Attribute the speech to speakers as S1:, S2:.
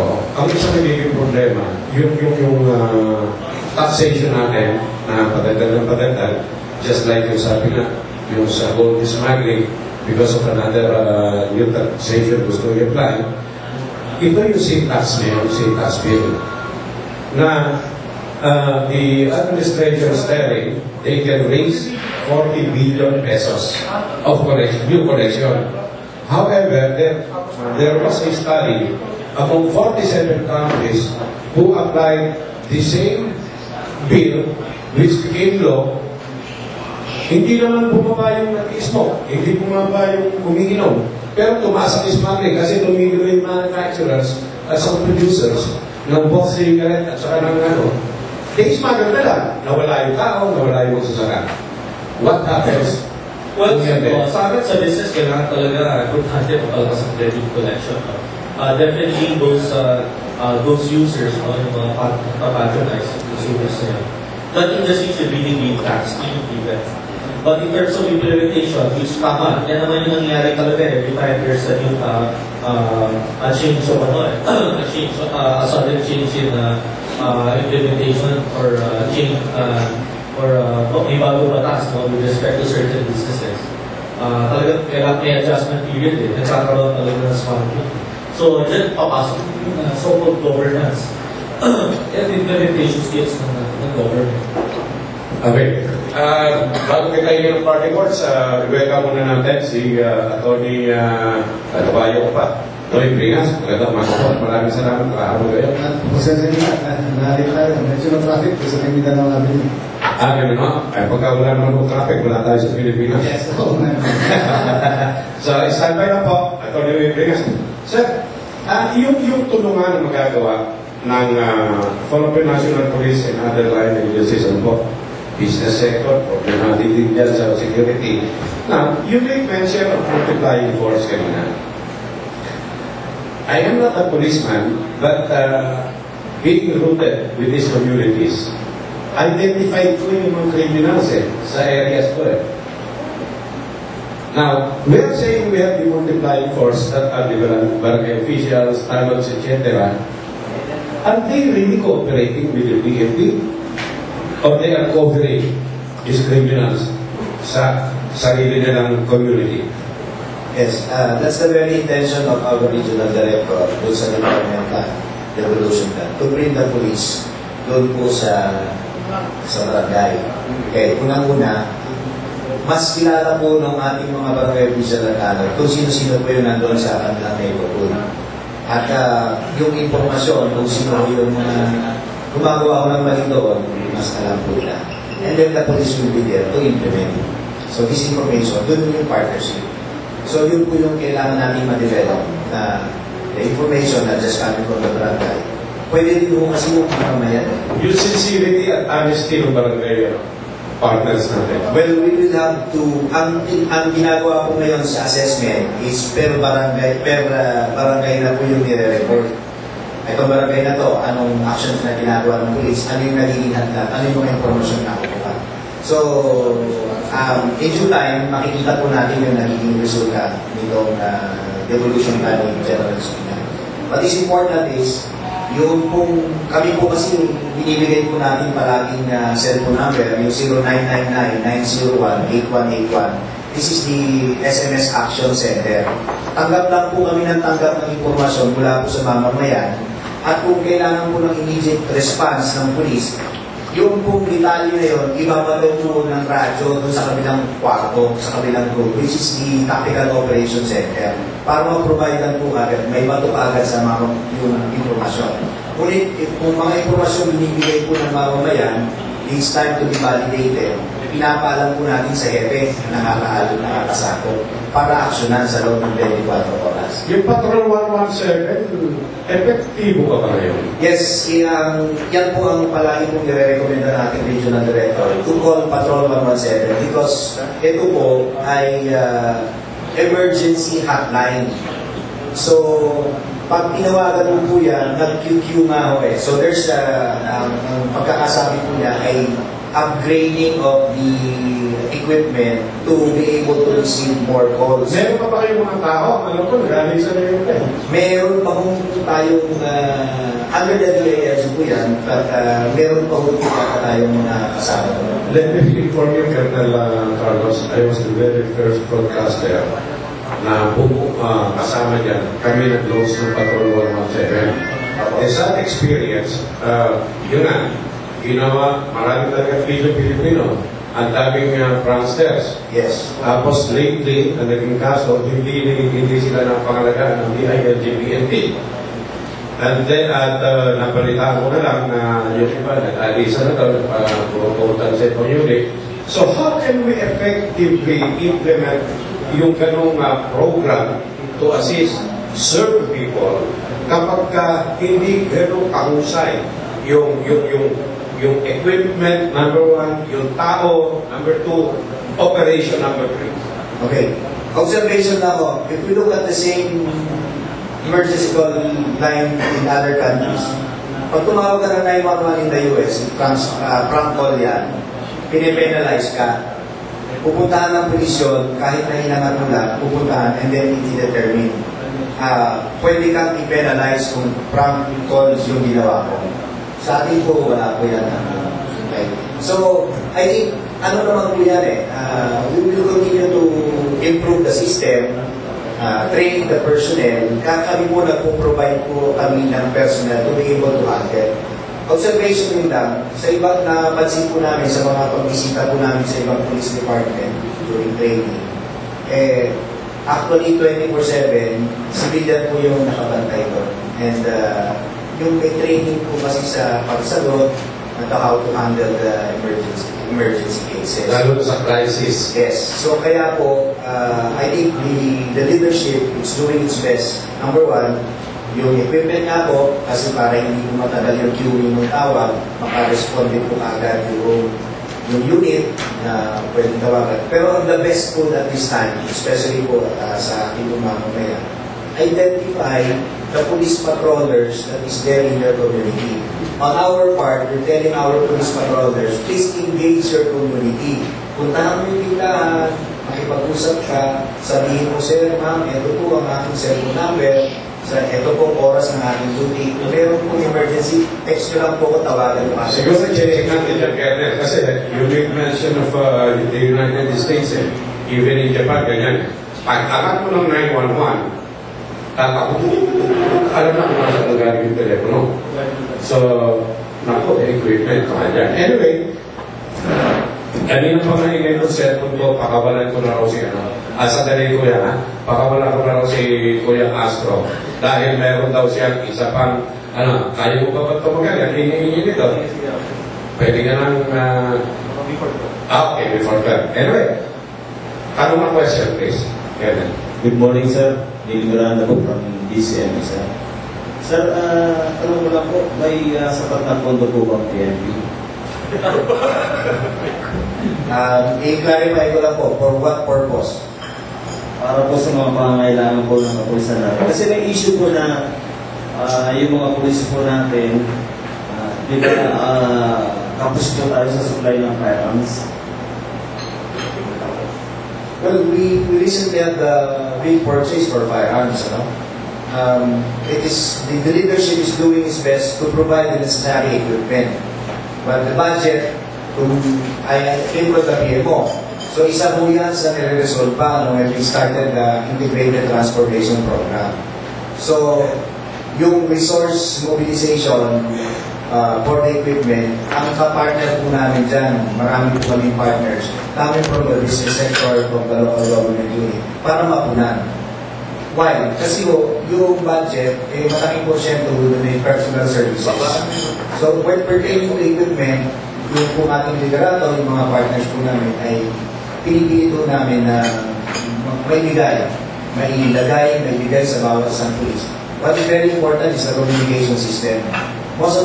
S1: Ang isang nagiging problema, yung taxation natin na pagdadag, just like yung sabi na, yung sa gold smuggling, because of another new taxation gusto i-apply, ito yung same tax na yun, same tax bill. Na the administration is telling they can raise 40 billion pesos of new collection. However, there was a study among 47 countries who applied the same bill which became law. Hindi naman bumaba yung nag-smoke, hindi bumaba yung umiinom, pero tumaas ang smuggling kasi tumigil yung manufacturers at some producers ng box cigarette at saka ng ano. They smuggle na lang, nawala yung tao, nawala yung magsasaka. What happens?
S2: Well, sa akin sa business, kailangan talaga importante po talaga sa credit collection. Definitely those users, yung mga patronize consumers na yun. That industry should really be taxed, even. But in terms of implementation, which tama, yan naman yung nangyayari talaga every 5 years na yung a change of a sudden change in implementation or change or may bagong batas with respect to certain businesses. Talagang kailangan may adjustment period nagkakaroon talaga ng smuggling. So, dyan papasok yung so-called governance and implementation skills ng government.
S1: Okay. Bago kita yung party words, welcome muna natin si Atty. Albayo pa. Toy Bringas, magandang masapot. Maraming salamat. Nakaharap kayo.
S3: Pasensya nila, nalit tayo. Medyo na traffic kasi kami Mindanao natin.
S1: Ganun no? Ay, pagka wala naman ng traffic, wala tayo sa Pilipinas.
S3: Yes, oo nga.
S1: So, standby lang po. Atty. Bringas. Sir, yung tulungan na magagawa ng Philippine National Police and other line agencies po, business sector, problematic din dyan sa security. Now, you make mention of multiplying force kanina. I am not a policeman, but being rooted with these communities, identified ko yung mga criminals sa areas ko Now, we are saying we have the multiplying force that are the barangay officials, talots, etc. Are they really cooperating with the PNP? Or they are covering these criminals sa sarili nilang community?
S4: Yes, that's the very intention of our regional director doon sa Department Devolution Plan, to bring the police doon po sa barangay. Okay, unang-una, mas kilala po ng ating mga barangay official at alot kung sino-sino po yung nandoon sa kanilang neighborhood. At yung informasyon kung sino yung gumagawa ko ng mali doon, mas alam po nila. And then the police will be there to implement it. So this information, doon yung partnership. So yun po yung kailangan natin ma-develop na the information not just coming from the barangay. Pwede din po kasi yung mamamayan.
S1: Yung sincerity at honesty ng barangay partners natin.
S4: Well, we will have to, ang ginagawa po ngayon sa assessment is per barangay na po yung nire-report. Itong barangay na to, anong actions na ginagawa ng police, ano yung nagiging handa, ano yung mga informasyon na nakukuha. So, in due time, makikita po natin yung nagiging resulta nitong devolution plan in general speaking. What is important is, yung pong, kami po kasi binibigay po natin palaging cellphone number, yung 0999-901-8181. This is the SMS Action Center. Tanggap lang po kami ng tanggap ng impormasyon mula po sa mamamayan. At kung kailangan po ng immediate response ng police, yung pong detalye na yun, ibabato po ng radyo doon sa kabilang kwarto, sa kabilang group, which is the Tactical Operations Center, para ma-providean po agad, may bato agad sa mga yung informasyon. Ngunit kung mga informasyon binibigay po ng mamamayan, it's time to be validated, pinapaalam po natin sa hepe na nakakasako para aksyonan sa loob ng 24 oras.
S1: Yung Patrol 117, epektibo ka ba ngayon?
S4: Yes, yan po ang palagi pong nire-recommenda natin regional director to call Patrol 117 because ito po ay emergency hotline. So, pag tinawagan mo po yan, nag-QQ nga ho So, there's ang pagkakasabi po niya ay upgrading of the equipment to be able to receive more calls.
S1: Meron pa ba kayong mga tao? Alam ko, nagaling sa New York.
S4: Meron pa kung tayong under the DILG po yan, but meron pa kung tayong mga kasama.
S1: Let me inform you, Colonel Carlos, I was the very first broadcaster na kasama dyan. Kami nag-close ng Patrol 117. Sa experience, yun na, ginawa, marami talaga Pilipino. Ang daming pranksters.
S4: Yes.
S1: Tapos lately, ang naging kaso, hindi sila napangalagaan ng DILG-PNP. And then, napalitaan ko na lang na yung iba, nag-alisa na daw, pupuntan sa community. So, how can we effectively implement yung ganong program to assist, serve people kapag hindi ganong kahusay yung equipment, number 1, yung tao, number 2, operation, number 3.
S4: Okay. Observation na ako. If we look at the same emergency call line in other countries, pag tumawag ka ng 911 in the US, prank call yan, pinipenalize ka. Pupuntahan ng pulisyon, kahit na hinangat mo lang, pupuntahan and then i-determine. Pwede kang i-penalize kung prank calls yung ginawa ko. Sa atin po, wala po yan. Okay. So, I think, ano naman po yan we will continue to improve the system, train the personnel. Kami po nagpo-provide po kami ng personnel to be able to handle. Observation din lang, sa ibang napansin po namin sa mga pagbisita po namin sa ibang police department during training, actually 24/7, civilian po yung nakabantay doon. And yung may training po kasi sa pagsagot at how to handle the emergency cases.
S1: Lalo sa crisis.
S4: Yes. So kaya po, I think the leadership is doing its best. Number 1, yung equipment nga po, kasi para hindi po matagal yung queuing ng tawag, maka-respond din po agad yung unit na pwedeng tawagan. Pero the best po at this time, especially po sa ating mamamaya, identify the police patrollers that is there in their community. On our part, we're telling our police patrollers, please engage your community. Puntahan mo yung tindahan, makipag-usap ka, sabihin mo, sir, ma'am, ito po ang aking cellphone number, ito po oras ng aking duty. Kung meron pong emergency, text nyo lang po ko, tawagan mo.
S1: Siguro check natin yung Colonel, kasi you make mention of the United States, even in Japan, ganyan. Pag-alat mo ng 911, alam na kung nasa lugar yung telepono. So, naku, equipment pa dyan. Anyway, kanina pa maingay ko cellphone ko, pakawalan ko na raw si sandali ko yan, pakawalan ko na raw si Kuya Astro. Dahil meron daw siyang isa pang, kaya mo ba ba ito magagal? Hingin ito. Pwede ka nang, okay, before that. Anyway, tanong ang question, please. Kevin.
S5: Good morning, sir. Lili Miranda po from DCM, sir. Sir, tanong mo lang po, may sapat na pondo po bang PNP?
S4: I-clarify ko lang po, for what purpose?
S5: Para po sa mga pangangailangan po ng kapulisan natin. Kasi may issue po na yung mga pulis po natin, di ba, kapos po tayo sa supply ng firearms.
S4: Well, we recently had the big purchase for firearms. It is the leadership is doing its best to provide the necessary equipment. But the budget, I came with the PMO. So isa po yan sa nire-resolve pa when we started the Integrated Transportation Program. So yung resource mobilization for the equipment, ang kapartner po namin dyan, marami po kaming partners, coming from the business sector, from the local government unit, para mapunan. Why? Kasi yung budget, malaking porsyento doon ay personal services. So when pertaining to equipment, yung po ating liderato, yung mga partners po namin ay pinipili po namin na may ilagay sa bawat isang police. What is very important is the communication system. Most of